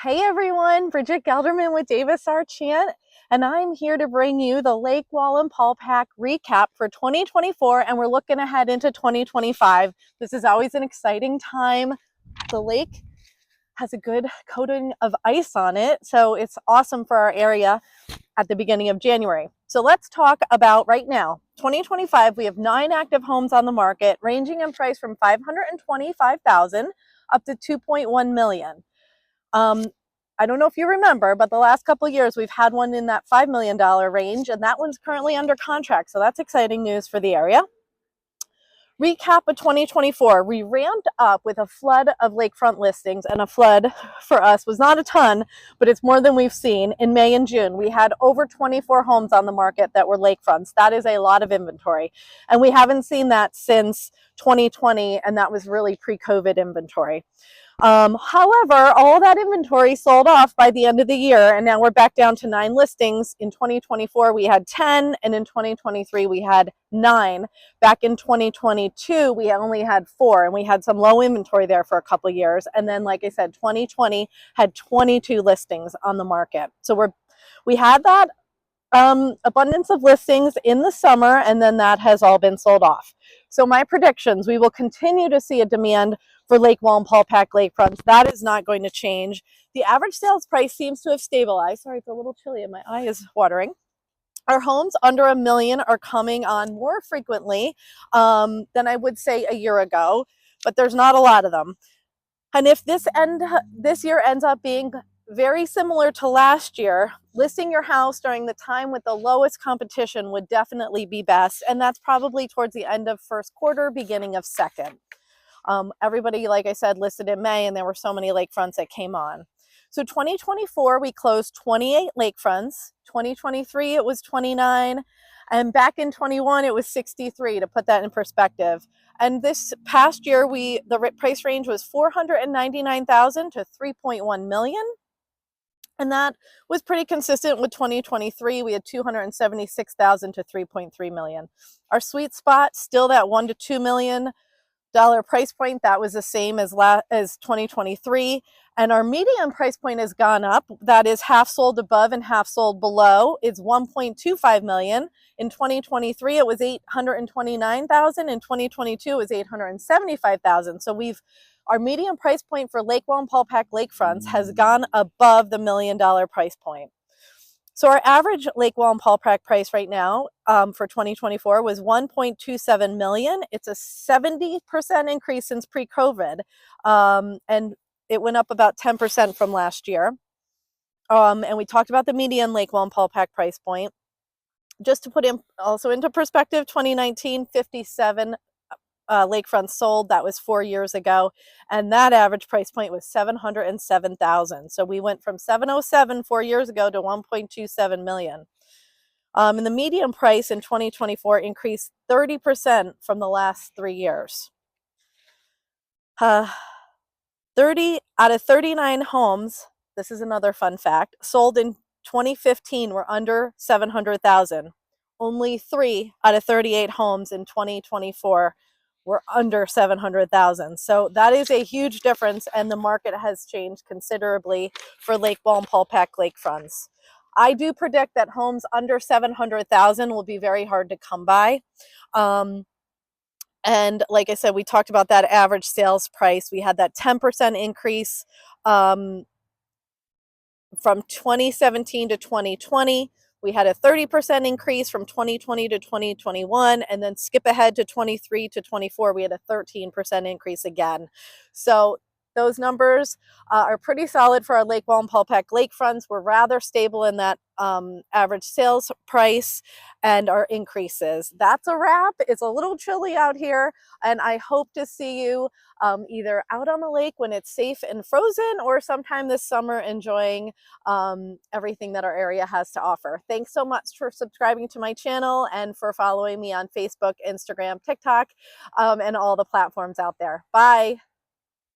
Hey everyone, Bridget Gelderman with 𝐿𝐴, and I'm here to bring you the Lake Wallenpaupack recap for 2024, and we're looking ahead into 2025. This is always an exciting time. The lake has a good coating of ice on it, so it's awesome for our area at the beginning of January. So let's talk about right now. 2025, we have 9 active homes on the market, ranging in price from $525,000 up to $2.1 million. I don't know if you remember, but the last couple of years we've had one in that $5 million range, and that one's currently under contract. So that's exciting news for the area. Recap of 2024, we ramped up with a flood of lakefront listings, and a flood for us was not a ton, but it's more than we've seen. In May and June, we had over 24 homes on the market that were lakefronts. That is a lot of inventory, and we haven't seen that since 2020, and that was really pre-COVID inventory. However, all that inventory sold off by the end of the year, and now we're back down to 9 listings. In 2024, we had 10, and in 2023, we had 9. Back in 2022, we only had 4, and we had some low inventory there for a couple of years. And then, like I said, 2020 had 22 listings on the market. So we had that abundance of listings in the summer, and then that has all been sold off. So my predictions, we will continue to see a demand for Lake Wallenpaupack Lakefront. That is not going to change. The average sales price seems to have stabilized. Sorry, it's a little chilly and my eye is watering. Our homes under $1 million are coming on more frequently than I would say a year ago, but there's not a lot of them. And if this year ends up being very similar to last year, listing your house during the time with the lowest competition would definitely be best. And that's probably towards the end of first quarter, beginning of second. Everybody, like I said, listed in May, and there were so many lakefronts that came on. So 2024, we closed 28 lakefronts. 2023, it was 29. And back in 21, it was 63, to put that in perspective. And this past year, the price range was $499,000 to $3.1 million. And that was pretty consistent with 2023. We had $276,000 to $3.3 million. Our sweet spot, still that $1 to $2 million price point. That was the same as 2023. And our median price point has gone up. That is half sold above and half sold below. It's $1.25 million. In 2023, it was $829,000. In 2022, it was $875,000. So our median price point for Lake Wallenpaupack Lakefronts has gone above the $1 million price point. So our average Lake Wallenpaupack price right now for 2024 was $1.27 million. It's a 70% increase since pre-COVID, and it went up about 10% from last year. And we talked about the median Lake Wallenpaupack price point. Just to put also into perspective, 2019, 57 lakefronts sold. That was 4 years ago, and that average price point was $707,000. So we went from $707,000 4 years ago to $1.27 million. And the median price in 2024 increased 30% from the last 3 years. 30 out of 39 homes, this is another fun fact, sold in 2015 were under $700,000. Only 3 out of 38 homes in 2024 were under $700,000. So that is a huge difference, and the market has changed considerably for Lake Wallenpaupack Lakefronts. I do predict that homes under $700,000 will be very hard to come by. And like I said, we talked about that average sales price. We had that 10% increase from 2017 to 2020. We had a 30% increase from 2020 to 2021, and then skip ahead to 23 to 24, we had a 13% increase again. So those numbers are pretty solid for our Lake Wallenpaupack Lakefronts. We're rather stable in that average sales price and our increases. That's a wrap. It's a little chilly out here, and I hope to see you either out on the lake when it's safe and frozen, or sometime this summer enjoying everything that our area has to offer. Thanks so much for subscribing to my channel and for following me on Facebook, Instagram, TikTok, and all the platforms out there. Bye.